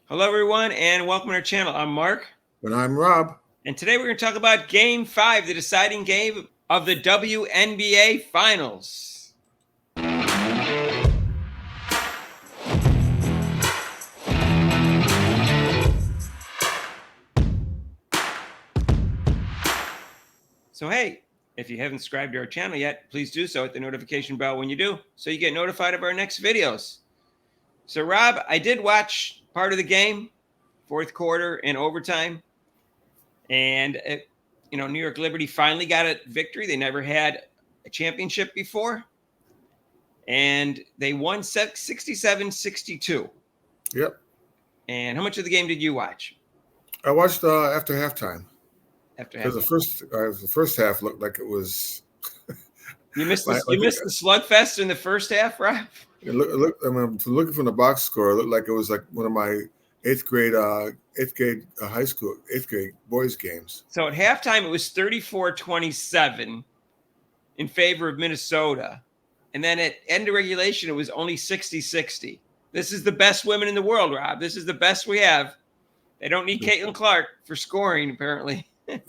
Hello, everyone, and welcome to our channel. I'm Mark, And I'm Rob. and today we're going to talk about Game 5, the deciding game of the WNBA Finals. So, hey, if you haven't subscribed to our channel yet, please do so. Hit the notification bell when you do, so you get notified of our next videos. So, Rob, I did watch part of the game, fourth quarter and overtime, and New York Liberty finally got a victory. They never had a championship before, and they won 67-62. Yep. And how much of the game did you watch I watched after halftime after because halftime? the first half looked like it was You missed like, this. You missed the slugfest in the first half, Rob. I mean, from looking from the box score, it looked like it was like one of my eighth grade high school eighth grade boys games. So at halftime, it was 34-27 in favor of Minnesota. And then at end of regulation, it was only 60-60. This is the best women in the world, Rob. This is the best we have. They don't need Caitlin Clark for scoring, apparently. It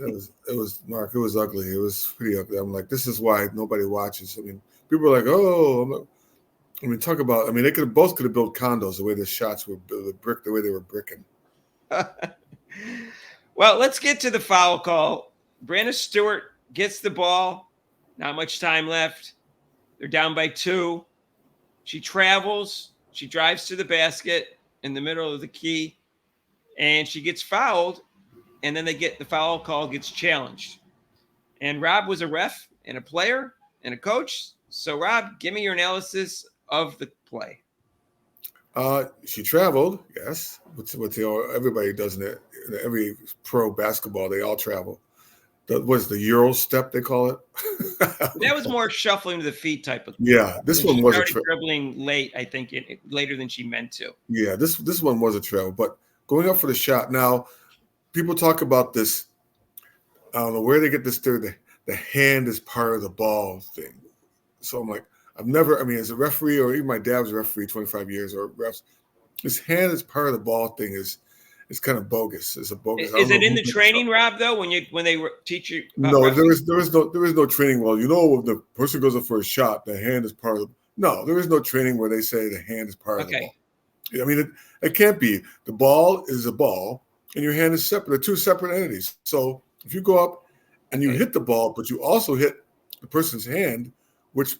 was Mark. It was ugly. It was pretty ugly. I'm like, this is why nobody watches. I mean, people are like, oh, I mean, talk about. I mean, they both could have built condos the way the shots were brick, the way they were bricking. Well, let's get to the foul call. Breanna Stewart gets the ball. Not much time left. They're down by 2. She travels. She drives to the basket in the middle of the key, and she gets fouled. And then the foul call gets challenged. And Rob was a ref and a player and a coach. So, Rob, give me your analysis of the play. She traveled, yes. What everybody does in it. Every pro basketball, they all travel. Was the Euro step they call it? That was more shuffling to the feet type of thing. Yeah, this one was started dribbling late, I think, later than she meant to. Yeah, this one was a travel, but going up for the shot. Now, people talk about this. I don't know where they get this theory. The hand is part of the ball thing. So I'm like, I've never. I mean, as a referee, or even my dad was a referee 25 years, or refs. This hand is part of the ball thing is kind of bogus. It's a bogus. Is it in the training, Rob? Though when they teach you? No, there is no training. Well, when the person goes up for a shot, the hand is part of. No, there is no training where they say the hand is part of the ball. I mean, it can't be. The ball is a ball, and your hand is separate. They're two separate entities. So if you go up and you hit the ball, but you also hit the person's hand, which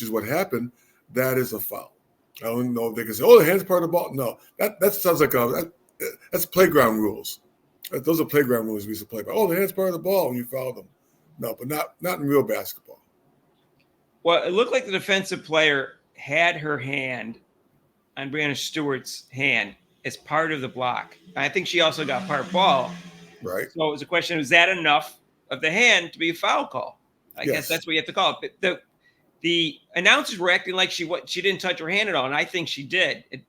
is what happened, that is a foul. I don't know if they can say, "Oh, the hand's part of the ball." No, that sounds like that's playground rules. Those are playground rules we used to play by. Oh, the hand's part of the ball when you foul them. No, but not in real basketball. Well, it looked like the defensive player had her hand on Breanna Stewart's hand as part of the block. I think she also got part ball. Right. So it was a question: is that enough of the hand to be a foul call? I guess that's what you have to call it. But the announcers were acting like she didn't touch her hand at all, and I think she did. It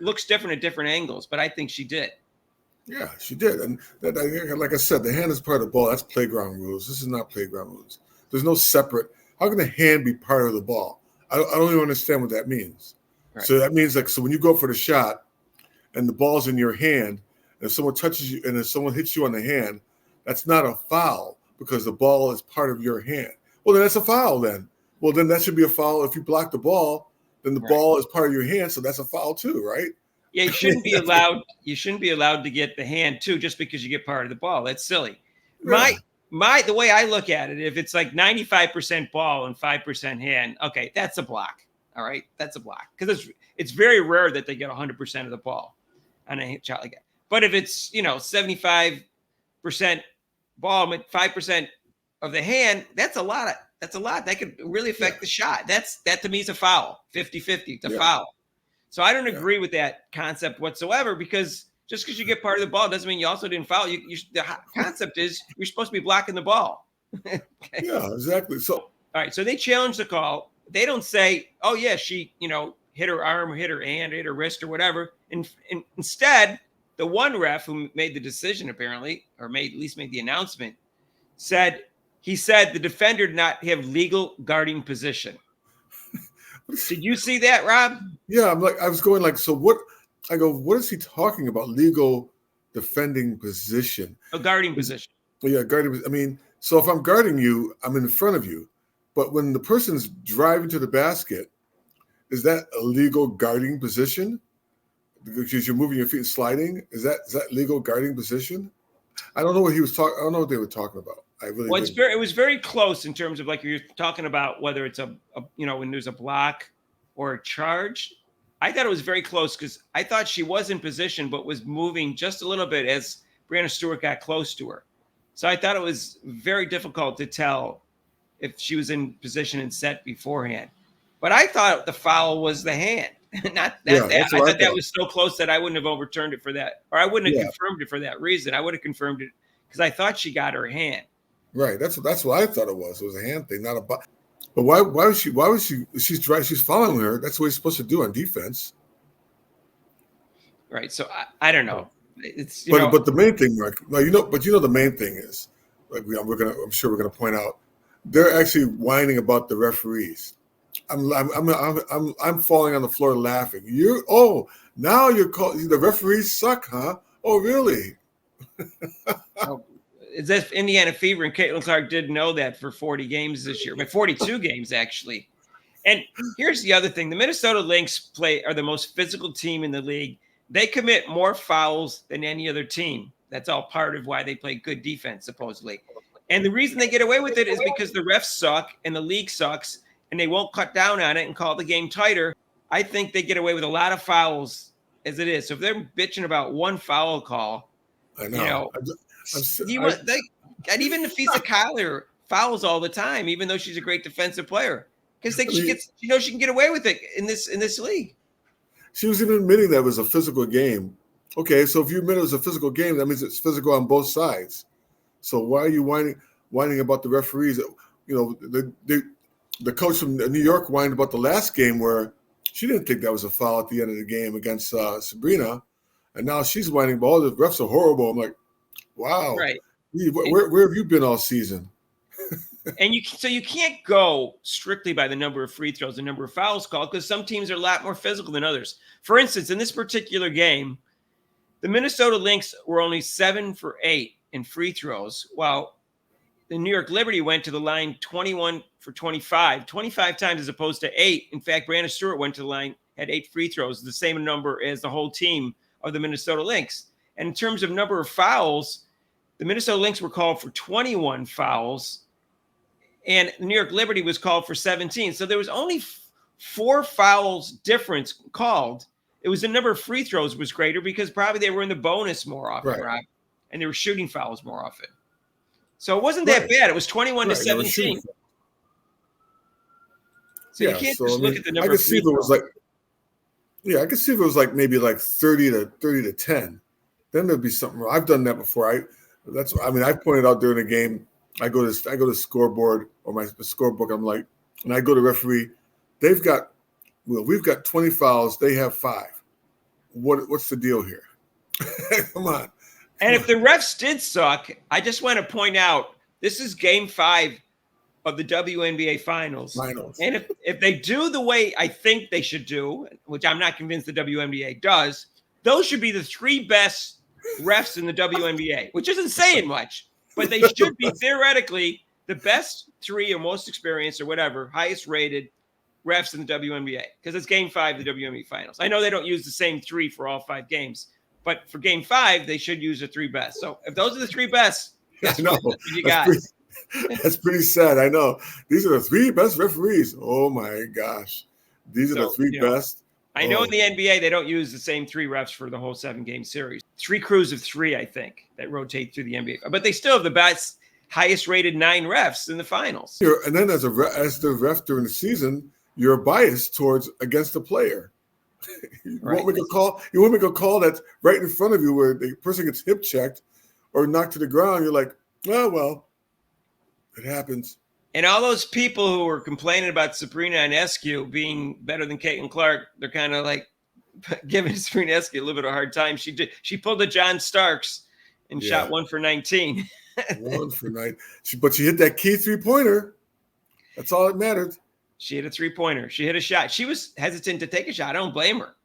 looks different at different angles, but I think she did. Yeah, she did. And like I said, the hand is part of the ball. That's playground rules. This is not playground rules. There's no separate. How can the hand be part of the ball? I don't even understand what that means. Right. So that means so when you go for the shot and the ball's in your hand, and if someone touches you and if someone hits you on the hand, that's not a foul because the ball is part of your hand. Well, then that's a foul then. Well, then that should be a foul. If you block the ball, then the ball is part of your hand, so that's a foul too, right? Yeah, you shouldn't be allowed. You shouldn't be allowed to get the hand too, just because you get part of the ball. That's silly. Yeah. The way I look at it, if it's like 95% ball and 5% hand, okay, that's a block. All right, that's a block because it's very rare that they get 100% of the ball on a shot like that. But if it's 75% ball, but 5% of the hand, that's a lot. That's a lot. That could really affect the shot. That to me is a foul. 50-50. It's a foul. So I don't agree with that concept whatsoever because just because you get part of the ball doesn't mean you also didn't foul. The concept is you're supposed to be blocking the ball. Okay. Yeah, exactly. So all right. So they challenge the call. They don't say, "Oh yeah, she hit her arm, or hit her hand, hit her wrist, or whatever." And instead, the one ref who made the decision apparently, or at least made the announcement, said the defender did not have legal guarding position. Did you see that, Rob? Yeah, I was going like, so what? I go, what is he talking about? Legal defending position. A guarding position. Yeah, guarding. I mean, so if I'm guarding you, I'm in front of you. But when the person's driving to the basket, is that a legal guarding position? Because you're moving your feet and sliding. Is that legal guarding position? I don't know what he was talking. I don't know what they were talking about. I really. Well, it was very close in terms of like you're talking about whether it's a when there's a block or a charge. I thought it was very close because I thought she was in position but was moving just a little bit as Breanna Stewart got close to her. So I thought it was very difficult to tell if she was in position and set beforehand. But I thought the foul was the hand, not that. I thought that was so close that I wouldn't have overturned it for that, or I wouldn't have confirmed it for that reason. I would have confirmed it because I thought she got her hand. Right. That's what I thought it was. It was a hand thing, not a. But why was she? She's following her. That's what you're supposed to do on defense. Right. So I don't know. It's but the main thing, Mark. The main thing is, like I'm sure we're gonna point out, they're actually whining about the referees. I'm falling on the floor laughing. Now you're calling the referees suck, huh? Oh, really? Is that Indiana Fever and Caitlin Clark did know that for 40 games this year, but 42 games actually. And here's the other thing: the Minnesota Lynx are the most physical team in the league. They commit more fouls than any other team. That's all part of why they play good defense, supposedly. And the reason they get away with it is because the refs suck and the league sucks, and they won't cut down on it and call the game tighter. I think they get away with a lot of fouls as it is. So if they're bitching about one foul call, I know. And even Nafisa Kyler fouls all the time, even though she's a great defensive player, because she knows she can get away with it in this league. She was even admitting that it was a physical game. Okay, so if you admit it was a physical game, that means it's physical on both sides. So why are you whining about the referees? The coach from New York whined about the last game where she didn't think that was a foul at the end of the game against Sabrina, and now she's whining about all the refs are horrible. I'm like, wow, right? Where have you been all season? And you can't go strictly by the number of free throws, the number of fouls called, because some teams are a lot more physical than others. For instance, in this particular game, the Minnesota Lynx were only 7 for 8 in free throws, while the New York Liberty went to the line 21 for 25 times as opposed to 8. In fact, Breanna Stewart went to the line, had 8 free throws, the same number as the whole team of the Minnesota Lynx. And in terms of number of fouls, the Minnesota Lynx were called for 21 fouls, and the New York Liberty was called for 17. So there was only 4 fouls difference called. It was the number of free throws was greater because probably they were in the bonus more often, right? And they were shooting fouls more often. So it wasn't that bad. It was 21 to 17. So you can't just look at the number of free throws. I could see if it was maybe 30 to 10. Then there'd be something wrong. I've done that before. I've pointed out during a game. I go to scoreboard or my scorebook. I'm like, and I go to referee. We've got 20 fouls. They have 5. What's the deal here? Come on. And if the refs did suck, I just want to point out this is Game 5 of the WNBA Finals. And if they do the way I think they should do, which I'm not convinced the WNBA does, those should be the 3 best refs in the WNBA, which isn't saying much, but they should be theoretically the best 3 or most experienced or whatever, highest rated refs in the WNBA, because it's Game 5 of the WNBA Finals. I know they don't use the same 3 for all 5 games, but for Game 5, they should use the 3 best. So if those are the 3 best, that's what you got. That's pretty sad. I know. These are the 3 best referees. Oh, my gosh. These are the 3 best. I know in the NBA, they don't use the same 3 refs for the whole 7-game series. 3 crews of 3, I think, that rotate through the NBA. But they still have the best, highest-rated 9 refs in the finals. And then as the ref during the season, you're biased against the player. You won't make a call that's right in front of you where the person gets hip checked or knocked to the ground. You're like, oh, well, it happens. And all those people who were complaining about Sabrina Ionescu being better than Caitlin Clark, they're kind of like giving Sabrina Ionescu a little bit of a hard time. She pulled a John Starks and shot 1 for 19. 1 for 9. But she hit that key 3-pointer. That's all that mattered. She hit a 3-pointer. She hit a shot. She was hesitant to take a shot. I don't blame her.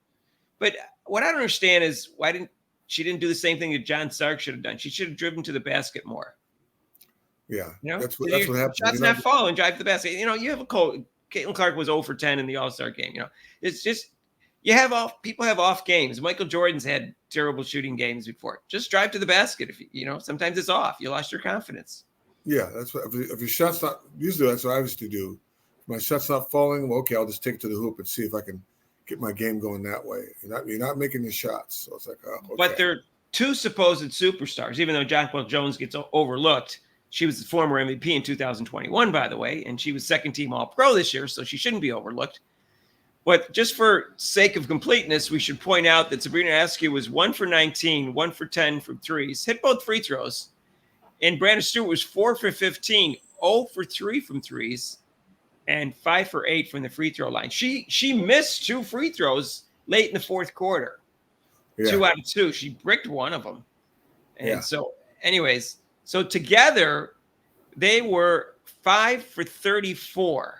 But what I don't understand is why didn't she do the same thing that John Stark should have done? She should have driven to the basket more. Yeah, You know, that's what happens. Shots not falling, drive to the basket. You know, you have a cold. Caitlin Clark was 0 for 10 in the All-Star game. You know, it's just people have off games. Michael Jordan's had terrible shooting games before. Just drive to the basket. If you know, sometimes it's off. You lost your confidence. Yeah, that's what. If your shot's not, usually that's what I used to do. If my shot's not falling, well, okay, I'll just take it to the hoop and see if I can get my game going that way. You're not making the shots, so it's like, oh, okay. But they're two supposed superstars. Even though Jonquel Jones gets overlooked, she was the former MVP in 2021, by the way, and she was second team All-Pro this year, so she shouldn't be overlooked. But just for sake of completeness, we should point out that Sabrina Askew was 1 for 19, 1 for 10 from threes, hit both free throws. And Breanna Stewart was 4 for 15, 0 for 3 from threes, and 5 for 8 from the free throw line. She missed 2 free throws late in the fourth quarter. Yeah. 2 out of 2. She bricked one of them. And so, anyways, so together they were 5 for 34.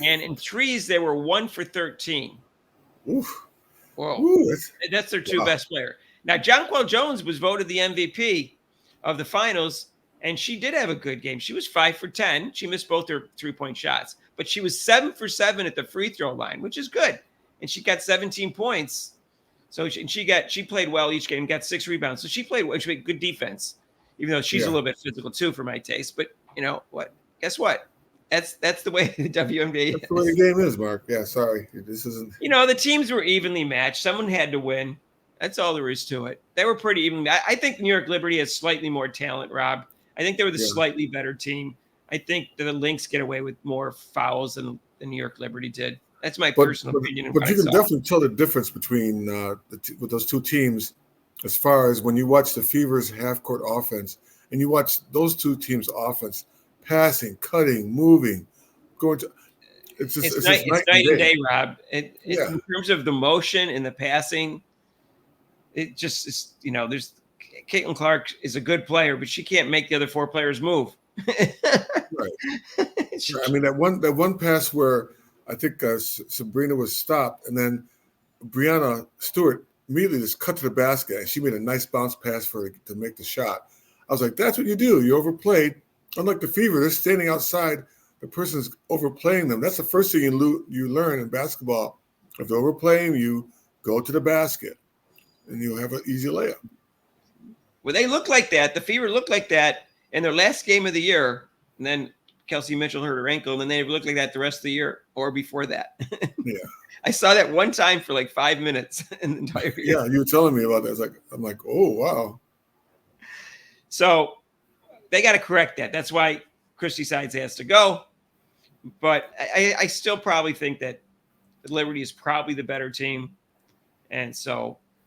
And in threes, they were 1 for 13. Oof. Whoa. Ooh, that's their two best player. Now, Jonquel Jones was voted the MVP of the finals, and she did have a good game. She was 5 for 10. She missed both her 3-point shots, but she was 7 for 7 at the free throw line, which is good. And she got 17 points. So she played well each game, got 6 rebounds. So she played good defense, even though she's a little bit physical too for my taste. But you know what? Guess what? That's the way the WNBA is. That's the way the game is, Mark. Yeah, sorry. This isn't. You know, the teams were evenly matched. Someone had to win. That's all there is to it. They were pretty even. I think New York Liberty has slightly more talent, Rob. I think they were the slightly better team. I think the Lynx get away with more fouls than the New York Liberty did. That's my personal opinion. But you can definitely tell the difference between with those two teams as far as when you watch the Fever's half-court offense and you watch those two teams' offense, passing, cutting, moving, going to – it's night and day, Rob. In terms of the motion and the passing, it just is, you know, there's – Caitlin Clark is a good player, but she can't make the other 4 players move. Right. I mean, that one pass where – I think Sabrina was stopped, and then Breanna Stewart immediately just cut to the basket, and she made a nice bounce pass for her to make the shot. I was like, that's what you do. You overplayed. Unlike the Fever, they're standing outside. The person's overplaying them. That's the first thing you learn in basketball. If they're overplaying, you go to the basket, and you'll have an easy layup. Well, they look like that. The Fever looked like that in their last game of the year, and then Kelsey Mitchell hurt her ankle, and then they looked like that the rest of the year or before that. Yeah. I saw that one time for like 5 minutes in the entire year. Yeah, you were telling me about that. I'm like, oh, wow. So they got to correct that. That's why Christy Sides has to go. But I still probably think that Liberty is probably the better team. And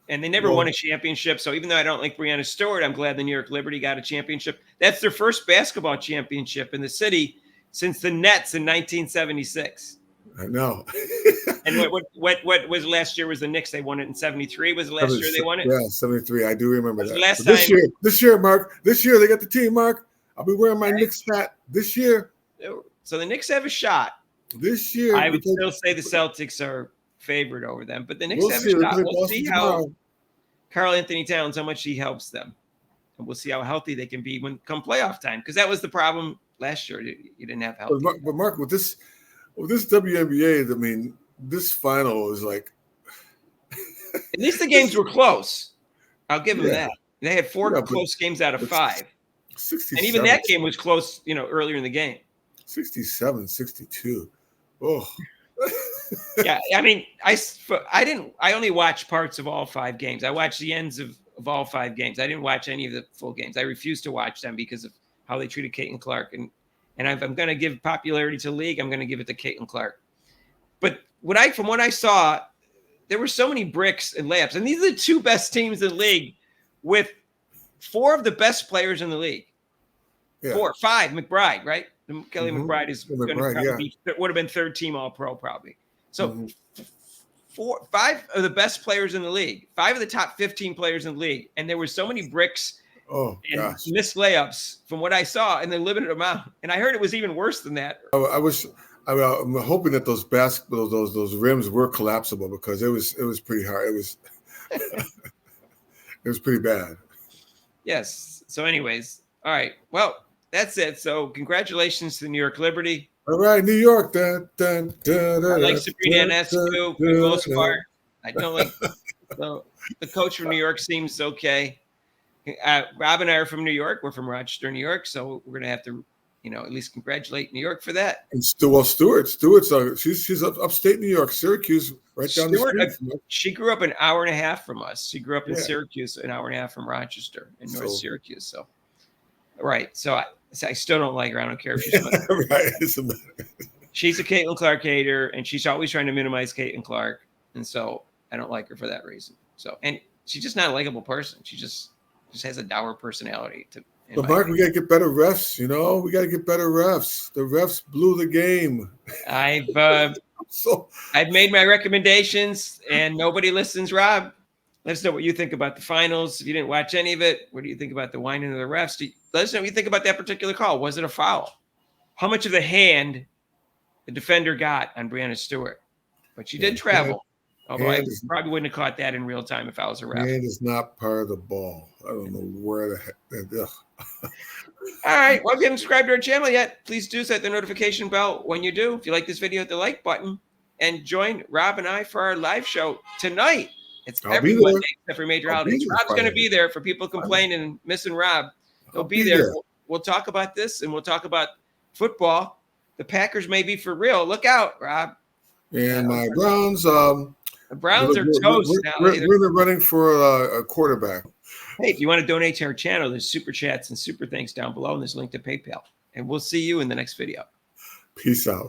they never won a championship. So even though I don't like Breanna Stewart, I'm glad the New York Liberty got a championship. That's their first basketball championship in the city since the Nets in 1976. I know. And what was last year was the Knicks. They won it in 73. Was the last year they won it? Yeah, 73. I do remember that. Last time. This year, Mark. This year they got the team, Mark. I'll be wearing my Knicks hat this year. So the Knicks have a shot. This year. I would still say the Celtics are favored over them, but the Knicks have a shot. We'll see how Karl Anthony Towns, how much he helps them, and we'll see how healthy they can be come playoff time. Because that was the problem last year; you didn't have health. But Mark, with this WNBA, I mean, this final is like. At least the games were close. I'll give them that. They had 4 close games out of 5, and even that game was close. You know, earlier in the game. 67-62. Oh. Yeah, I mean, I only watched parts of all 5 games. I watched the ends of all 5 games. I didn't watch any of the full games. I refused to watch them because of how they treated Caitlin Clark. And if I'm going to give popularity to the league, I'm going to give it to Caitlin Clark. But from what I saw, there were so many bricks and layups. And these are the 2 best teams in the league with 4 of the best players in the league. Yeah. 5, McBride, right? Kelly McBride is going to probably would have been 3rd team All-Pro probably. So 5 of the best players in the league, 5 of the top 15 players in the league, and there were so many bricks and missed layups from what I saw in the limited amount. And I heard it was even worse than that. I'm hoping that those rims were collapsible because it was pretty hard. It was pretty bad. Yes. So, anyways, all right. Well, that's it. So, congratulations to the New York Liberty. All right, New York. I like Sabrina Ionescu for the most part. I don't like the coach from New York seems okay. Rob and I are from New York. We're from Rochester, New York. So we're gonna have to, at least congratulate New York for that. And Stewart's she's upstate New York, Syracuse, right down the street. She grew up an hour and a half from us. She grew up in Syracuse, an hour and a half from Rochester in North Syracuse. So, right. So I still don't like her. I don't care if she's right. She's a Caitlin Clark hater, and she's always trying to minimize Caitlin Clark, and so I don't like her for that reason. So, and she's just not a likable person. She just has a dour personality. But Mark, we got to get better refs. We got to get better refs. The refs blew the game. I've made my recommendations, and nobody listens. Rob, let us know what you think about the finals. If you didn't watch any of it, what do you think about the whining of the refs? Let us know what you think about that particular call. Was it a foul? How much of the hand the defender got on Breanna Stewart? But she did travel. Although I probably wouldn't have caught that in real time if I was a ref. Hand is not part of the ball. I don't know where the heck. All right. Well, if you haven't subscribed to our channel yet, please do set the notification bell when you do. If you like this video, hit the like button and join Rob and I for our live show tonight. It's every Monday except for major holidays. Rob's going to be there for people complaining and missing Rob. He'll be there. We'll talk about this, and we'll talk about football. The Packers may be for real. Look out, Rob. And my Browns. The Browns are toast now. We're in the running for a quarterback. Hey, if you want to donate to our channel, there's super chats and super thanks down below, and there's a link to PayPal. And we'll see you in the next video. Peace out.